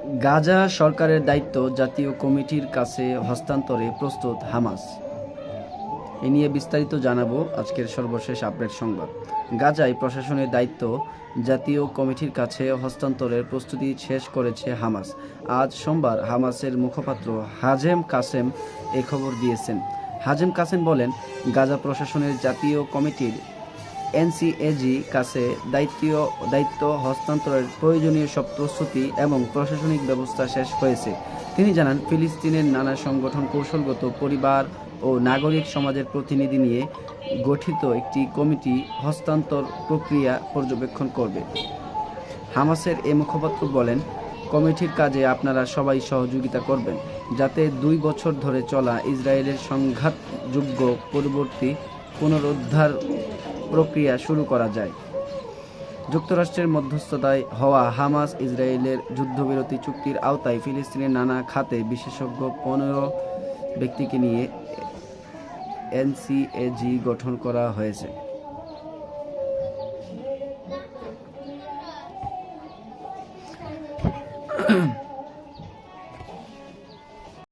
গাজা সরকারের দায়িত্ব জাতীয় কমিটির কাছে হস্তান্তরে প্রস্তুত হামাস। এ নিয়ে বিস্তারিত জানাবো আজকের সর্বশেষ আপডেট সংবাদ। গাজায় প্রশাসনের দায়িত্ব জাতীয় কমিটির কাছে হস্তান্তরের প্রস্তুতি শেষ করেছে হামাস। আজ সোমবার হামাসের মুখপাত্র হাজেম কাসেম এ খবর দিয়েছেন। হাজেম কাসেম বলেন, গাজা প্রশাসনের জাতীয় কমিটির এনসিএজি কাছে দায়িত্ব হস্তান্তরের প্রয়োজনীয় সব প্রস্তুতি এবং প্রশাসনিক ব্যবস্থা শেষ হয়েছে। তিনি জানান, ফিলিস্তিনের নানা সংগঠন কৌশলগত, পরিবার ও নাগরিক সমাজের প্রতিনিধি নিয়ে গঠিত একটি কমিটি হস্তান্তর প্রক্রিয়া পর্যবেক্ষণ করবে। হামাসের এ মুখপাত্র বলেন, কমিটির কাজে আপনারা সবাই সহযোগিতা করবেন, যাতে 2 বছর ধরে চলা ইসরায়েলের সংঘাতযোগ্য পরবর্তী পুনরুদ্ধার প্রক্রিয়া শুরু করা যায়। যুক্তরাষ্ট্রের মধ্যস্থতায় হওয়া হামাস ইসরায়েলের যুদ্ধবিরতি চুক্তির আওতায় ফিলিস্তিনের নানা খাতে বিশেষজ্ঞ 15 ব্যক্তিকে নিয়ে এনসিএজি গঠন করা হয়েছে।